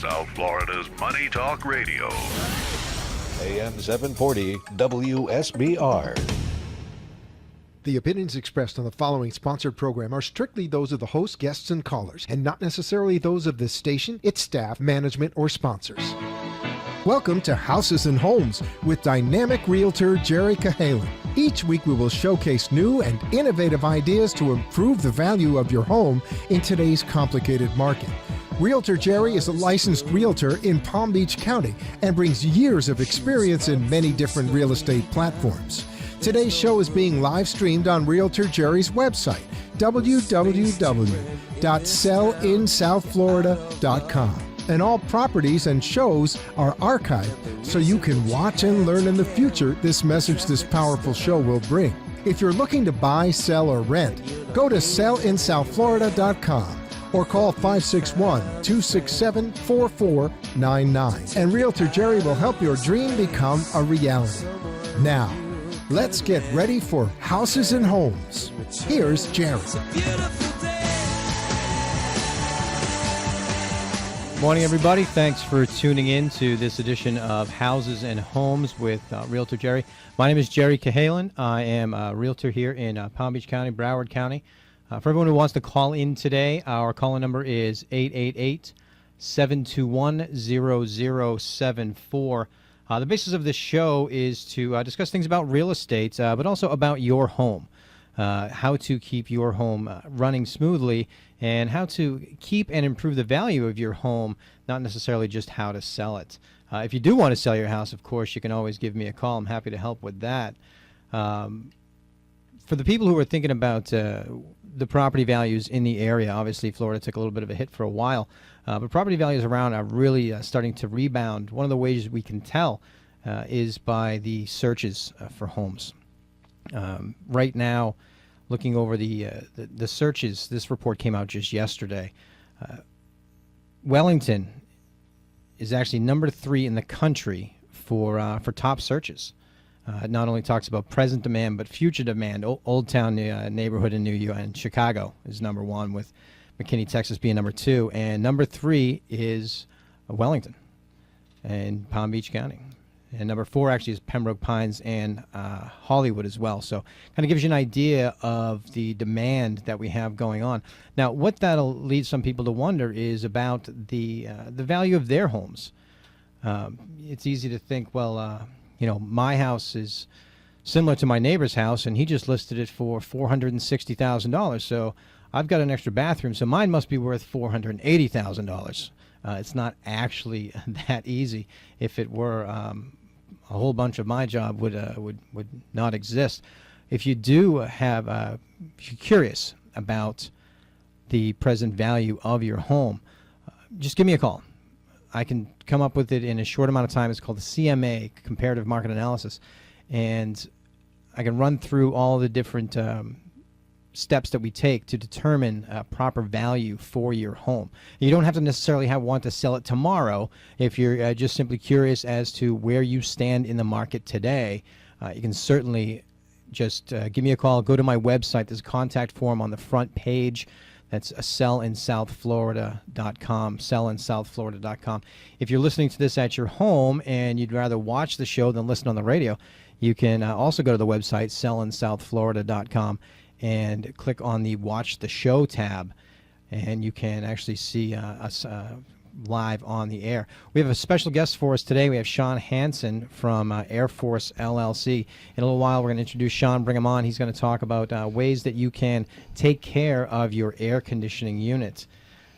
South Florida's Money Talk Radio. AM 740 WSBR. The opinions expressed on the following sponsored program are strictly those of the host, guests, and callers, and not necessarily those of this station, its staff, management, or sponsors. Welcome to Houses and Homes with dynamic realtor Jerry Cahalan. Each week we will showcase new and innovative ideas to improve the value of your home in today's complicated market. Realtor Jerry is a licensed realtor in Palm Beach County and brings years of experience in many different real estate platforms. Today's show is being live streamed on Realtor Jerry's website, www.sellinsouthflorida.com. And all properties and shows are archived so you can watch and learn in the future this message this powerful show will bring. If you're looking to buy, sell, or rent, go to sellinsouthflorida.com or call 561-267-4499. And Realtor Jerry will help your dream become a reality. Now, let's get ready for Houses and Homes. Here's Jerry. Morning, everybody. Thanks for tuning in to this edition of Houses and Homes with Realtor Jerry. My name is Jerry Cahalan. I am a realtor here in Palm Beach County, Broward County. For everyone who wants to call in today, our call-in number is 888-721-0074. The basis of this show is to discuss things about real estate, but also about your home, how to keep your home running smoothly, and how to keep and improve the value of your home, not necessarily just how to sell it. If you do want to sell your house, of course, you can always give me a call. I'm happy to help with that. For the people who are thinking about the property values in the area, obviously Florida took a little bit of a hit for a while, but property values around are really starting to rebound. One of the ways we can tell is by the searches for homes. Right now, looking over the searches, this report came out just yesterday. Wellington is actually number 3 in the country for top searches. It not only talks about present demand, but future demand. Old Town neighborhood in New York, and Chicago is number 1, with McKinney, Texas being number 2. And number 3 is Wellington and Palm Beach County. And number 4 actually is Pembroke Pines and Hollywood as well. So kind of gives you an idea of the demand that we have going on. Now, what that'll lead some people to wonder is about the value of their homes. It's easy to think, well, my house is similar to my neighbor's house, and he just listed it for $460,000. So I've got an extra bathroom, so mine must be worth $480,000. It's not actually that easy. If it were, a whole bunch of my job would not exist. If you do have, if you're curious about the present value of your home, just give me a call. I can come up with it in a short amount of time. It's called the CMA, Comparative Market Analysis, and I can run through all the different steps that we take to determine proper value for your home. You don't have to necessarily want to sell it tomorrow. If you're just simply curious as to where you stand in the market today, you can certainly just give me a call. Go to my website. There's a contact form on the front page. That's sellinsouthflorida.com, sellinsouthflorida.com. If you're listening to this at your home and you'd rather watch the show than listen on the radio, you can also go to the website, sellinsouthflorida.com, and click on the Watch the Show tab, and you can actually see us live on the air. We have a special guest for us today. We have Sean Hansen from Air Force LLC. In a little while, we're going to introduce Sean, bring him on. He's going to talk about ways that you can take care of your air conditioning unit.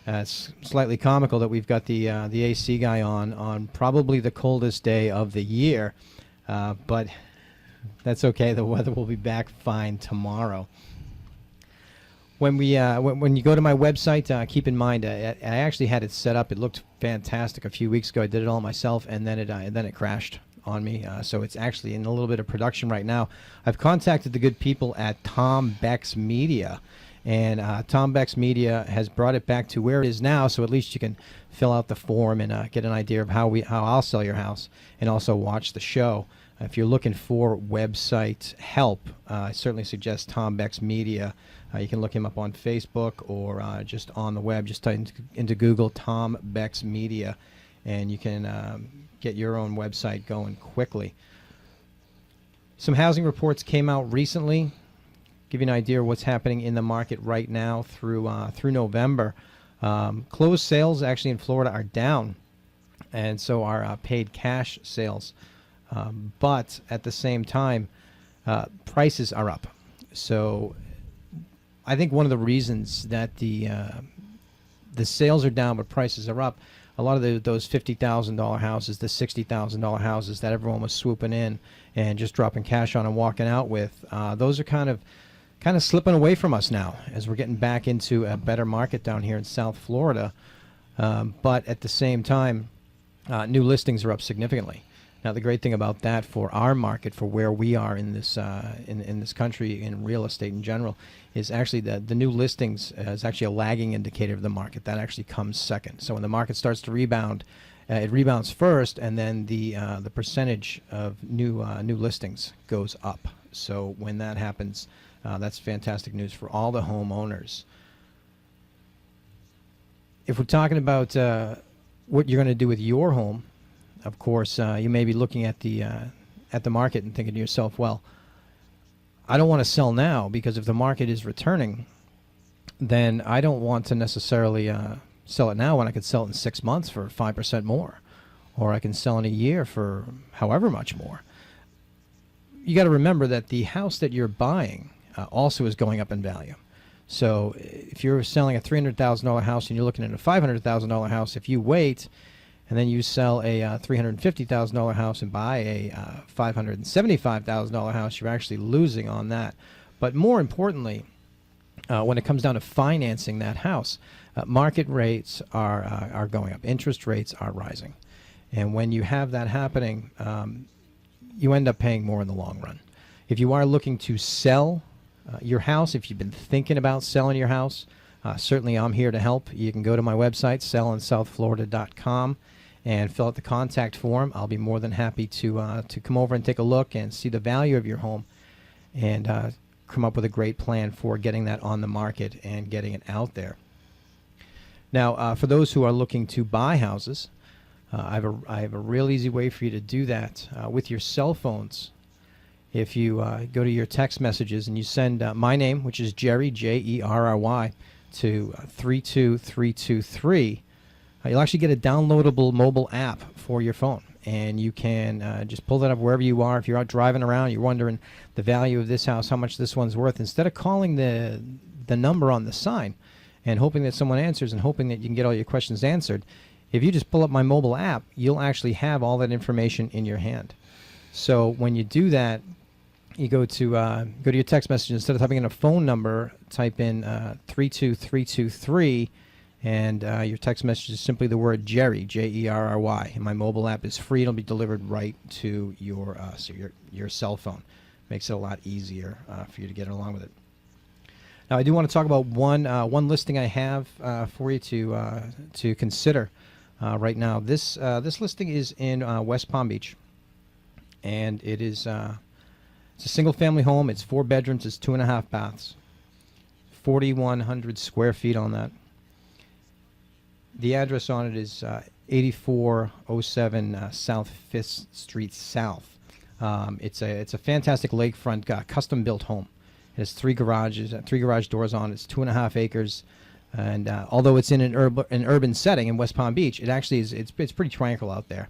It's slightly comical that we've got the AC guy on probably the coldest day of the year, but that's okay. The weather will be back fine tomorrow. When you go to my website, keep in mind I actually had it set up. It looked fantastic a few weeks ago. I did it all myself, and then it crashed on me. So it's actually in a little bit of production right now. I've contacted the good people at Tom Beck's Media, and Tom Beck's Media has brought it back to where it is now. So at least you can fill out the form and get an idea of how I'll sell your house, and also watch the show. If you're looking for website help, I certainly suggest Tom Beck's Media. You can look him up on Facebook or just on the web. Just type into Google Tom Beck's Media, and you can get your own website going quickly. Some housing reports came out recently. Give you an idea of what's happening in the market right now through November. Closed sales actually in Florida are down, and so are paid cash sales. But at the same time, prices are up. So I think one of the reasons that the sales are down but prices are up, a lot of those $50,000 houses, the $60,000 houses that everyone was swooping in and just dropping cash on and walking out with, those are kind of slipping away from us now as we're getting back into a better market down here in South Florida. But at the same time, new listings are up significantly. Now, the great thing about that for our market, for where we are in this in this country, in real estate in general, is actually the new listings is actually a lagging indicator of the market. That actually comes second. So when the market starts to rebound, it rebounds first, and then the percentage of new listings goes up. So when that happens, that's fantastic news for all the homeowners. If we're talking about what you're going to do with your home, of course, you may be looking at the market and thinking to yourself, well, I don't want to sell now, because if the market is returning, then I don't want to necessarily sell it now when I could sell it in 6 months for 5% more, or I can sell in a year for however much more. You got to remember that the house that you're buying also is going up in value. So if you're selling a $300,000 house and you're looking at a $500,000 house, if you wait and then you sell a $350,000 house and buy a $575,000 house, you're actually losing on that. But more importantly, when it comes down to financing that house, market rates are going up. Interest rates are rising. And when you have that happening, you end up paying more in the long run. If you are looking to sell your house, if you've been thinking about selling your house, certainly I'm here to help. You can go to my website, sellinsouthflorida.com, and fill out the contact form. I'll be more than happy to come over and take a look and see the value of your home, and come up with a great plan for getting that on the market and getting it out there. Now, for those who are looking to buy houses, I have a real easy way for you to do that with your cell phones. If you go to your text messages and you send my name, which is Jerry, Jerry, to 32323, you'll actually get a downloadable mobile app for your phone. And you can just pull that up wherever you are. If you're out driving around, you're wondering the value of this house, how much this one's worth, instead of calling the number on the sign and hoping that someone answers and hoping that you can get all your questions answered, if you just pull up my mobile app, you'll actually have all that information in your hand. So when you do that, you go to your text message. Instead of typing in a phone number, type in 32323, and your text message is simply the word Jerry, Jerry. And my mobile app is free. It'll be delivered right to your cell phone. Makes it a lot easier for you to get along with it. Now, I do want to talk about one listing I have for you to consider right now. This listing is in West Palm Beach, and it is it's a single-family home. It's 4 bedrooms. It's 2.5 baths. 4,100 square feet on that. The address on it is 8407 South 5th Street South. It's a fantastic lakefront custom-built home. It has 3 garage doors on it. It's 2.5 acres, and although it's in an urban setting in West Palm Beach, it actually is it's pretty tranquil out there.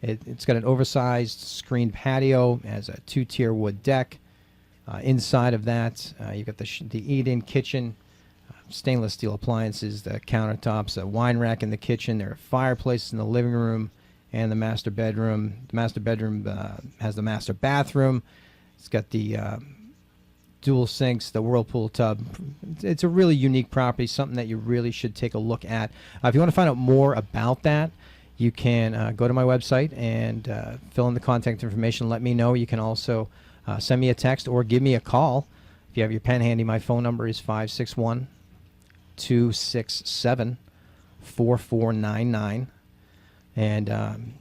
It's got an oversized screened patio. It has a 2-tier wood deck. Inside of that, you've got the eat-in kitchen, stainless steel appliances, the countertops, a wine rack in the kitchen. There are fireplaces in the living room and the master bedroom. The master bedroom has the master bathroom. It's got the dual sinks, the whirlpool tub. It's a really unique property, something that you really should take a look at. If you want to find out more about that, you can go to my website and fill in the contact information. Let me know. You can also send me a text or give me a call. If you have your pen handy, my phone number is 561-267-4499. And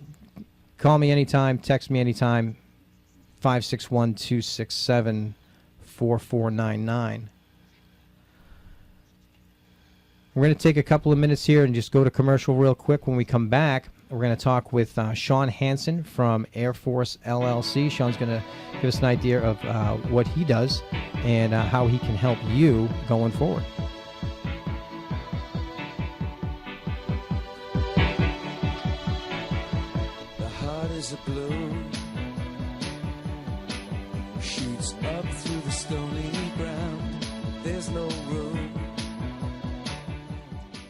call me anytime, text me anytime. 561-267-4499. We're going to take a couple of minutes here and just go to commercial real quick. When we come back, we're going to talk with Sean Hansen from Air Force LLC. Sean's going to give us an idea of what he does and how he can help you going forward. The heart is a blue, shoots up through the stony ground. There's no room.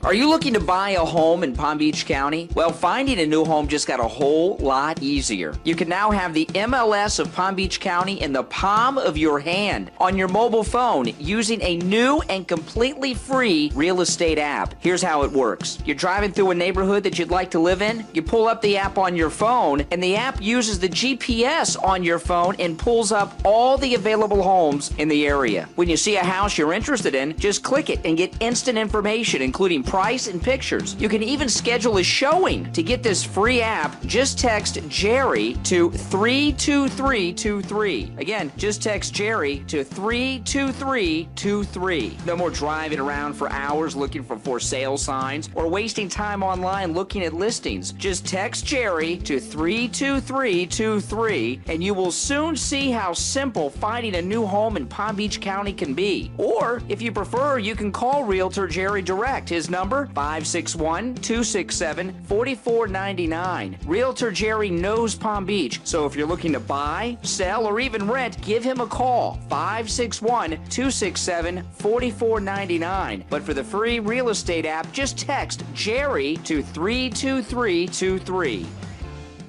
Are you looking to buy a home in Palm Beach County? Well, finding a new home just got a whole lot easier. You can now have the MLS of Palm Beach County in the palm of your hand on your mobile phone using a new and completely free real estate app. Here's how it works. You're driving through a neighborhood that you'd like to live in. You pull up the app on your phone, and the app uses the GPS on your phone and pulls up all the available homes in the area. When you see a house you're interested in, just click it and get instant information, including price and pictures. You can even schedule a showing. To get this free app, just text Jerry to 32323. Again, just text Jerry to 32323. No more driving around for hours looking for sale signs or wasting time online looking at listings. Just text Jerry to 32323 and you will soon see how simple finding a new home in Palm Beach County can be. Or, if you prefer, you can call Realtor Jerry direct. His number 561-267-4499. Realtor Jerry knows Palm Beach, so if you're looking to buy, sell, or even rent, give him a call. 561-267-4499. But for the free real estate app, just text Jerry to 32323.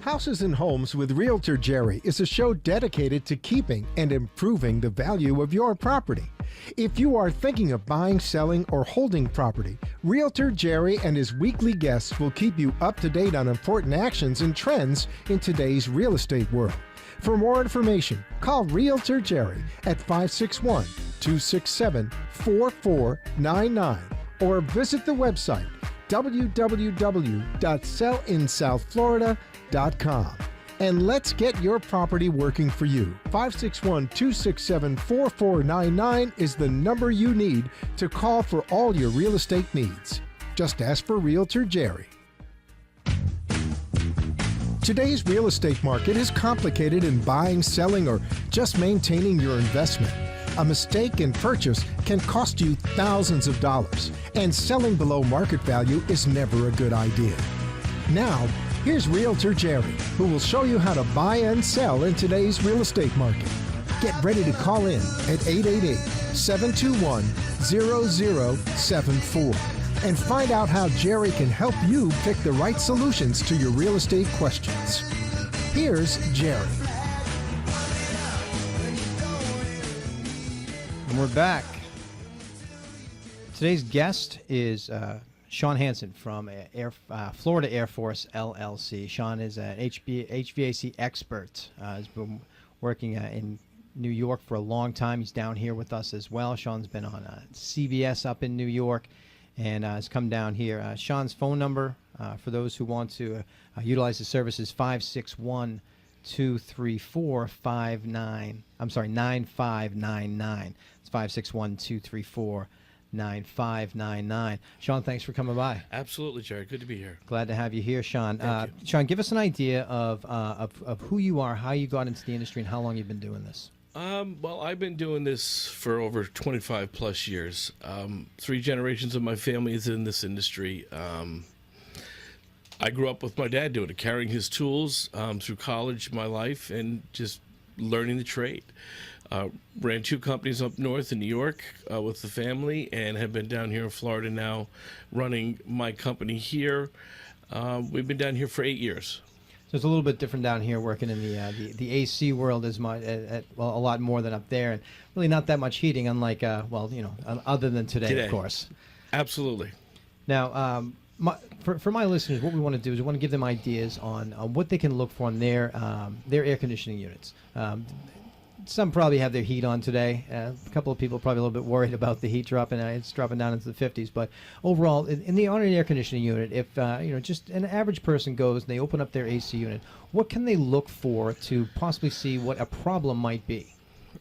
Houses and Homes with Realtor Jerry is a show dedicated to keeping and improving the value of your property. If you are thinking of buying, selling, or holding property, Realtor Jerry and his weekly guests will keep you up to date on important actions and trends in today's real estate world. For more information, call Realtor Jerry at 561-267-4499 or visit the website www.sellinsouthflorida.com. And let's get your property working for you. 561-267-4499 is the number you need to call for all your real estate needs. Just ask for Realtor Jerry. Today's real estate market is complicated in buying, selling, or just maintaining your investment. A mistake in purchase can cost you thousands of dollars, and selling below market value is never a good idea. Now, here's Realtor Jerry, who will show you how to buy and sell in today's real estate market. Get ready to call in at 888-721-0074 and find out how Jerry can help you pick the right solutions to your real estate questions. Here's Jerry. And we're back. Today's guest is Sean Hansen from Florida Air Force LLC. Sean is an HVAC expert. Has been working in New York for a long time. He's down here with us as well. Sean's been on CBS up in New York and has come down here. Sean's phone number for those who want to utilize the service is 561-234-9599. It's 561-234-9599. Sean, thanks for coming by. Absolutely, Jerry. Good to be here. Glad to have you here, Sean. Thank you. Sean, give us an idea of who you are, how you got into the industry, and how long you've been doing this. Well, I've been doing this for over 25 plus years. 3 generations of my family is in this industry. I grew up with my dad doing it, carrying his tools through college, my life, and just learning the trade. Ran 2 companies up north in New York with the family, and have been down here in Florida now running my company here. We've been down here for 8 years. So it's a little bit different down here, working in the AC world as much, well, a lot more than up there, and really not that much heating, unlike other than today, of course. Absolutely. Now, for my listeners, what we want to do is we want to give them ideas on what they can look for on their air conditioning units. some probably have their heat on today. A couple of people probably a little bit worried about the heat dropping. It's dropping down into the 50s. But overall, in the on an air conditioning unit, if just an average person goes and they open up their AC unit, what can they look for to possibly see what a problem might be?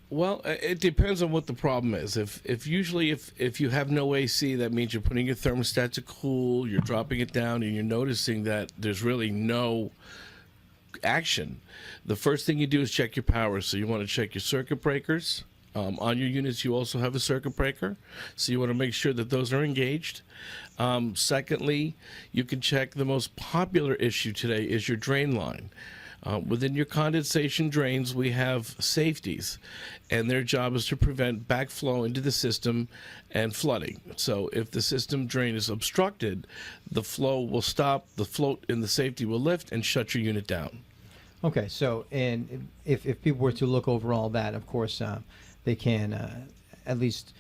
Well, it depends on what the problem is. If you have no AC, that means you're putting your thermostat to cool, you're dropping it down, and you're noticing that there's really no action. The first thing you do is check your power. So you want to check your circuit breakers. On your units, you also have a circuit breaker, so you want to make sure that those are engaged. Secondly, you can check the most popular issue today is your drain line. Within your condensation drains, we have safeties, and their job is to prevent backflow into the system and flooding. So if the system drain is obstructed, the flow will stop, the float in the safety will lift, and shut your unit down. Okay, so and if people were to look over all that, of course, they can at least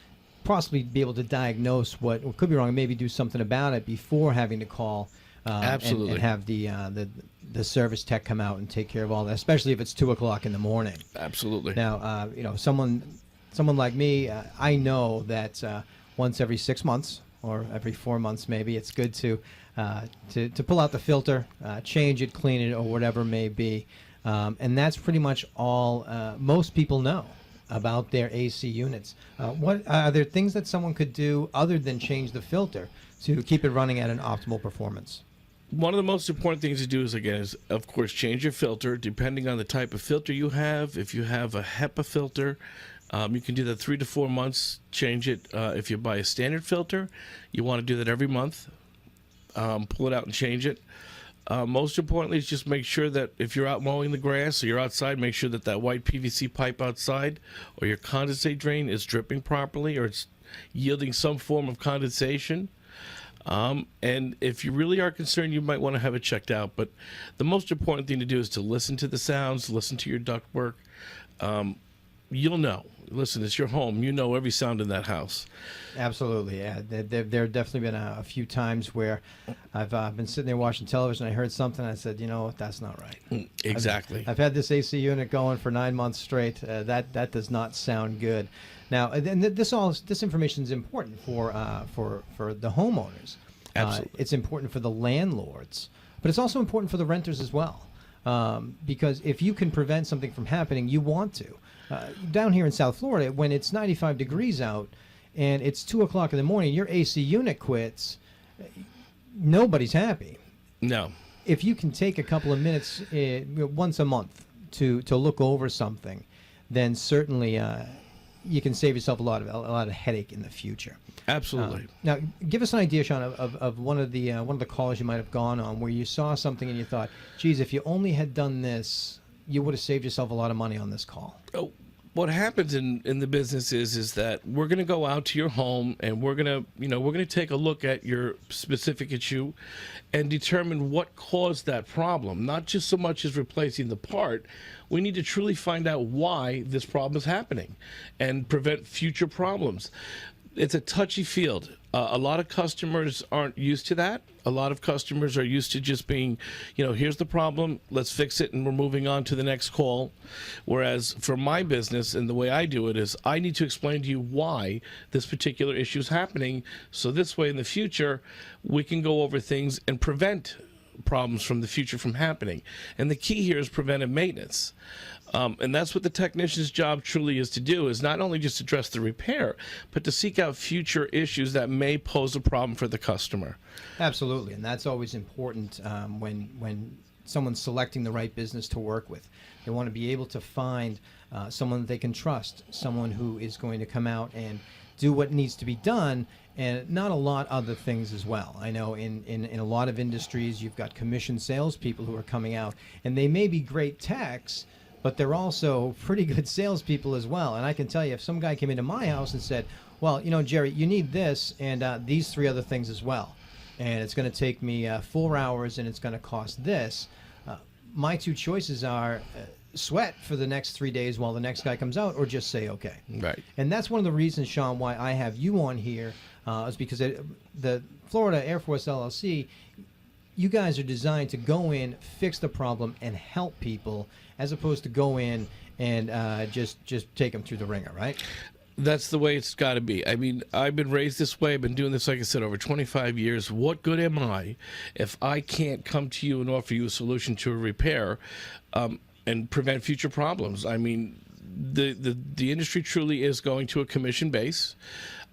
possibly be able to diagnose what could be wrong and maybe do something about it before having to call Absolutely. and have the service tech come out and take care of all that, especially if it's 2 o'clock in the morning. Absolutely. Now, someone like me, I know that once every 6 months or every 4 months, maybe it's good to pull out the filter, change it, clean it, or whatever it may be, and that's pretty much all most people know about their AC units. What are there things that someone could do other than change the filter to keep it running at an optimal performance? One of the most important things to do is, of course, change your filter, depending on the type of filter you have. If you have a HEPA filter, you can do that 3 to 4 months, change it. If you buy a standard filter, you want to do that every month. Pull it out and change it. Most importantly is just make sure that if you're out mowing the grass or you're outside, make sure that that white PVC pipe outside or your condensate drain is dripping properly or it's yielding some form of condensation. And if you really are concerned, you might want to have it checked out. But the most important thing to do is to listen to the sounds, listen to your ductwork. You'll know. Listen, it's your home. You know every sound in that house. Absolutely, yeah. There have definitely been a few times where I've been sitting there watching television. I heard something. I said, that's not right. Exactly. I've had this AC unit going for 9 months straight. That does not sound good. Now, and this information is important for the homeowners. Absolutely. It's important for the landlords, but it's also important for the renters as well. Because if you can prevent something from happening, you want to. Down here in South Florida, when it's 95 degrees out and it's 2 o'clock in the morning, your AC unit quits, nobody's happy. No. If you can take a couple of minutes once a month to look over something, then certainly you can save yourself a lot of headache in the future. Absolutely. Now, give us an idea, Sean, of one of the calls you might have gone on where you saw something and you thought, geez, if you only had done this, you would have saved yourself a lot of money on this call. Oh, what happens in the business is that we're going to go out to your home and we're going to take a look at your specific issue and determine what caused that problem. Not just so much as replacing the part. We need to truly find out why this problem is happening and prevent future problems. It's a touchy field. A lot of customers aren't used to that. A lot of customers are used to just being, here's the problem, let's fix it, and we're moving on to the next call. Whereas for my business and the way I do it is I need to explain to you why this particular issue is happening. So this way in the future, we can go over things and prevent problems from the future from happening. And the key here is preventive maintenance. And that's what the technician's job truly is to do, is not only just address the repair, but to seek out future issues that may pose a problem for the customer. Absolutely, and that's always important when someone's selecting the right business to work with. They want to be able to find someone that they can trust, someone who is going to come out and do what needs to be done, and not a lot of other things as well. I know in a lot of industries, you've got commission salespeople who are coming out, and they may be great techs, but they're also pretty good salespeople as well. And I can tell you, if some guy came into my house and said, well, Jerry, you need this and these 3 other things as well, and it's going to take me 4 hours and it's going to cost this, my 2 choices are sweat for the next 3 days while the next guy comes out, or just say okay. Right. And that's one of the reasons, Sean, why I have you on here, is because the Florida Air Force LLC, you guys are designed to go in, fix the problem, and help people, as opposed to go in and just take them through the ringer, right? That's the way it's got to be. I mean, I've been raised this way. I've been doing this, like I said, over 25 years. What good am I if I can't come to you and offer you a solution to a repair and prevent future problems? I mean, the industry truly is going to a commission base.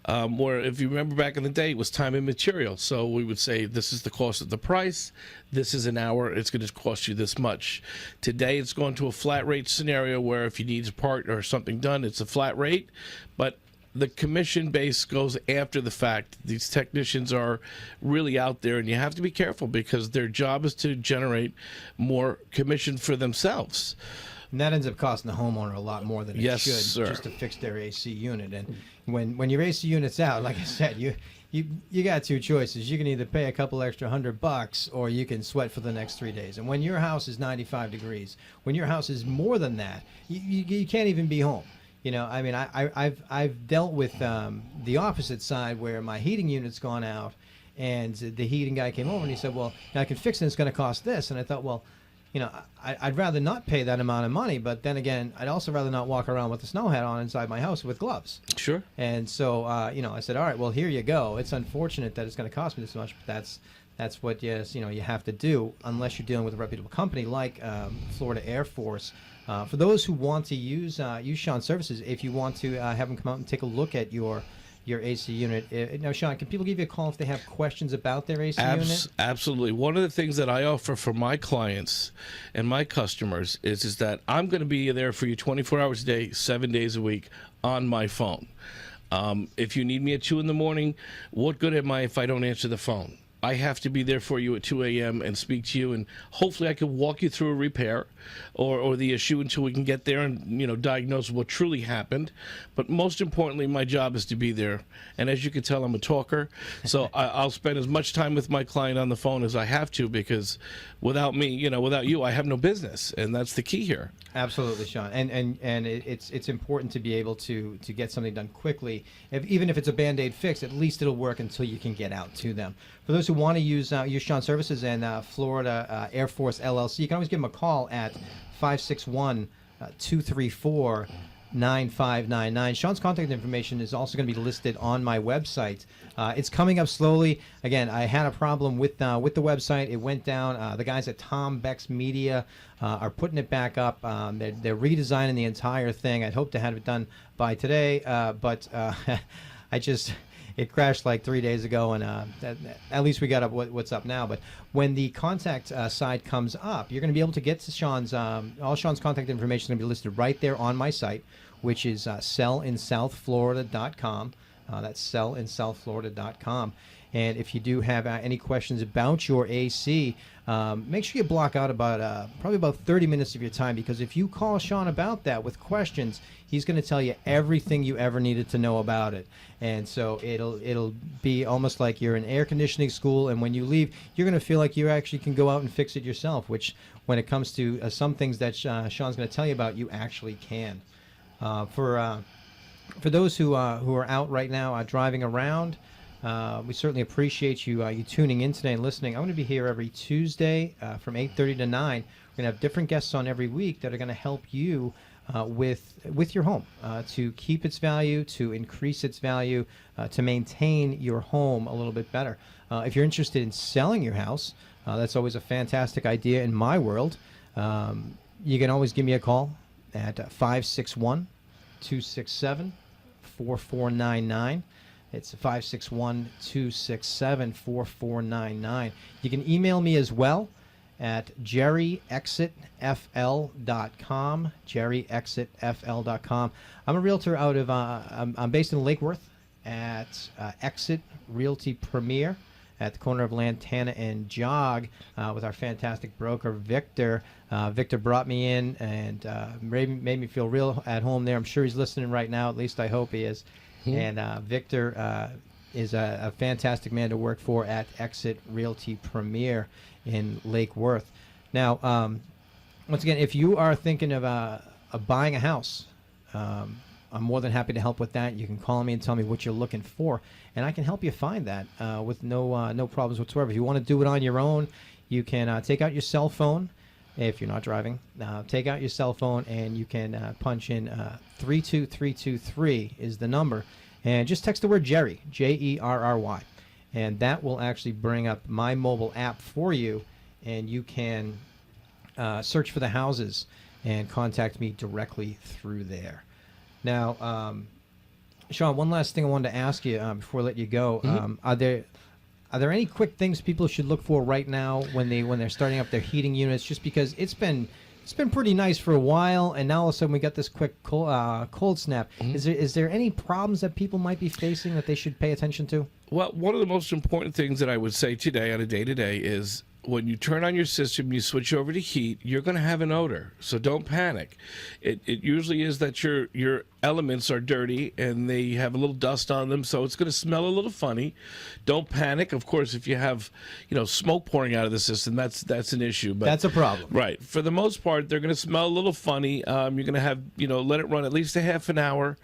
Where if you remember back in the day, it was time and material. So we would say, this is the cost of the price. This is an hour. It's going to cost you this much. Today, it's going to a flat rate scenario where if you need a part or something done, it's a flat rate. But the commission base goes after the fact. These technicians are really out there, and you have to be careful because their job is to generate more commission for themselves. And that ends up costing the homeowner a lot more than it Yes, should sir. just to fix their AC unit. And when your AC unit's out, like I said, you got two choices. You can either pay a couple extra $100 or you can sweat for the next 3 days. And when your house is 95 degrees, when your house is more than that, you can't even be home. You know, I mean, I've dealt with the opposite side where my heating unit's gone out, and the heating guy came over and he said, well, I can fix it, it's going to cost this. And I thought, well, you know, I'd rather not pay that amount of money, but then again, I'd also rather not walk around with a snow hat on inside my house with gloves. Sure. And so, you know, I said, all right, well, here you go. It's unfortunate that it's going to cost me this much, but that's what you have to do unless you're dealing with a reputable company like Florida Air Force. For those who want to use Sean's services, if you want to have him come out and take a look at your AC unit. Now, Sean, can people give you a call if they have questions about their AC unit? Absolutely. One of the things that I offer for my clients and my customers is that I'm going to be there for you 24 hours a day, 7 days a week on my phone. If you need me at 2 in the morning, what good am I if I don't answer the phone? I have to be there for you at 2 a.m. and speak to you, and hopefully I can walk you through a repair or the issue until we can get there and, you know, diagnose what truly happened. But most importantly, my job is to be there. And as you can tell, I'm a talker, so I'll spend as much time with my client on the phone as I have to, because without me, you know, without you, I have no business, and that's the key here. Absolutely, Sean, and it's important to be able to get something done quickly. Even if it's a Band-Aid fix, at least it'll work until you can get out to them. For those who want to use Sean's services and Florida Air Force LLC, you can always give them a call at 561-234-9599. Sean's contact information is also going to be listed on my website. It's coming up slowly. Again, I had a problem with the website. It went down. The guys at Tom Beck's Media are putting it back up. They're redesigning the entire thing. I'd hope to have it done by today, but it crashed like 3 days ago, and at least we got up what's up now. But when the contact side comes up, you're going to be able to get to Sean's, all Sean's contact information is going to be listed right there on my site, which is sellinsouthflorida.com. That's sellinsouthflorida.com. And if you do have any questions about your AC, make sure you block out probably about 30 minutes of your time, because if you call Sean about that with questions, he's going to tell you everything you ever needed to know about it. And so it'll be almost like you're in air conditioning school, and when you leave, you're going to feel like you actually can go out and fix it yourself, which when it comes to some things that Sean's going to tell you about, you actually can. For those who are out right now driving around, we certainly appreciate you tuning in today and listening. I'm going to be here every Tuesday from 8:30 to 9. We're going to have different guests on every week that are going to help you with your home to keep its value, to increase its value, to maintain your home a little bit better. If you're interested in selling your house, that's always a fantastic idea in my world. You can always give me a call at 561-267-4499. It's 561-267-4499. You can email me as well at jerryexitfl.com, jerryexitfl.com. I'm a realtor out of, I'm based in Lake Worth at Exit Realty Premier at the corner of Lantana and Jog with our fantastic broker, Victor. Victor brought me in and made me feel real at home there. I'm sure he's listening right now. At least I hope he is. And Victor is a fantastic man to work for at Exit Realty Premier in Lake Worth. Now, once again, if you are thinking of buying a house, I'm more than happy to help with that. You can call me and tell me what you're looking for, and I can help you find that with no problems whatsoever. If you want to do it on your own, you can take out your cell phone if you're not driving. Take out your cell phone and you can punch in 32323 is the number, and just text the word Jerry, Jerry, and that will actually bring up my mobile app for you, and you can search for the houses and contact me directly through there. Now, Sean, one last thing I wanted to ask you before I let you go. Are there any quick things people should look for right now when they're starting up their heating units? Just because it's been pretty nice for a while, and now all of a sudden we got this quick cold snap. Is there any problems that people might be facing that they should pay attention to? Well, one of the most important things that I would say today on a day-to-day is when you turn on your system, you switch over to heat, you're going to have an odor. So don't panic. It usually is that your elements are dirty and they have a little dust on them, so it's going to smell a little funny. Don't panic. Of course, if you have smoke pouring out of the system, that's an issue. But that's a problem. Right. For the most part, they're going to smell a little funny. You're going to have let it run at least a half an hour.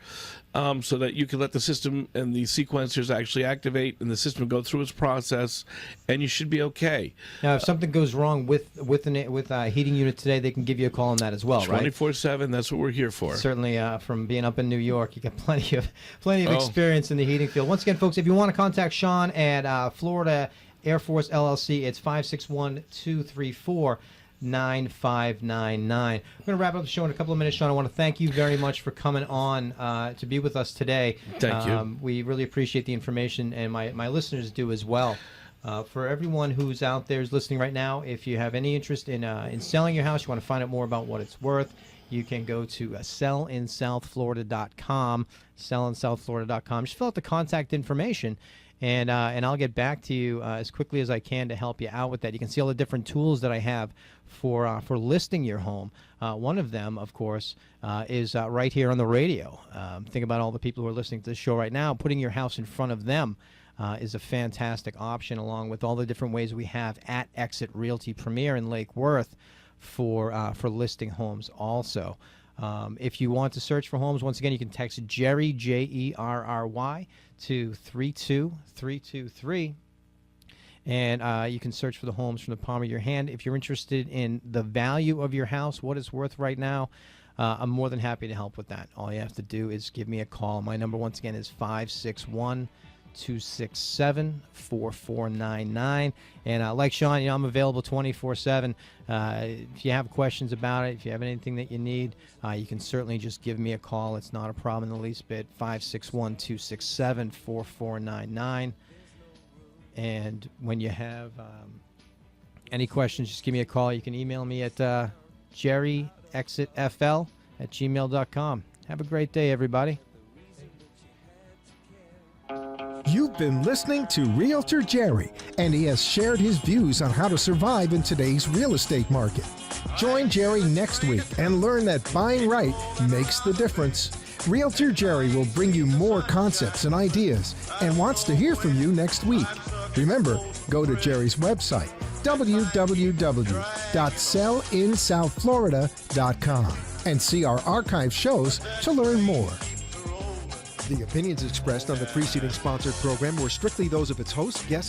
So that you can let the system and the sequencers actually activate and the system go through its process, and you should be okay. Now, if something goes wrong with a heating unit today, they can give you a call on that as well, right? 24/7. That's what we're here for. Certainly, from being up in New York, you got plenty of experience in the heating field. Once again, folks, if you want to contact Sean at Florida Air Force LLC, it's 561-234. 9599. We're going to wrap up the show in a couple of minutes, Sean. I want to thank you very much for coming on to be with us today. Thank you. We really appreciate the information, and my listeners do as well. For everyone who's out there is listening right now, if you have any interest in selling your house, you want to find out more about what it's worth, you can go to sellinsouthflorida.com, sellinsouthflorida.com. Just fill out the contact information, and I'll get back to you as quickly as I can to help you out with that. You can see all the different tools that I have for listing your home. One of them, of course, is right here on the radio. Think about all the people who are listening to this show right now. Putting your house in front of them is a fantastic option, along with all the different ways we have at Exit Realty Premier in Lake Worth for listing homes also. If you want to search for homes, once again, you can text Jerry, Jerry, to 32323, and you can search for the homes from the palm of your hand. If you're interested in the value of your house, what it's worth right now, I'm more than happy to help with that. All you have to do is give me a call. My number, once again, is 561-267-4499. And like Sean, I'm available 24/7. If you have questions about it, if you have anything that you need, you can certainly just give me a call. It's not a problem in the least bit. 561-267-4499. And when you have any questions, just give me a call. You can email me at jerryexitfl@gmail.com. Have a great day, everybody. You've been listening to Realtor Jerry, and he has shared his views on how to survive in today's real estate market. Join Jerry next week and learn that buying right makes the difference. Realtor Jerry will bring you more concepts and ideas and wants to hear from you next week. Remember, go to Jerry's website, www.sellinsouthflorida.com, and see our archive shows to learn more. The opinions expressed on the preceding sponsored program were strictly those of its host, guests,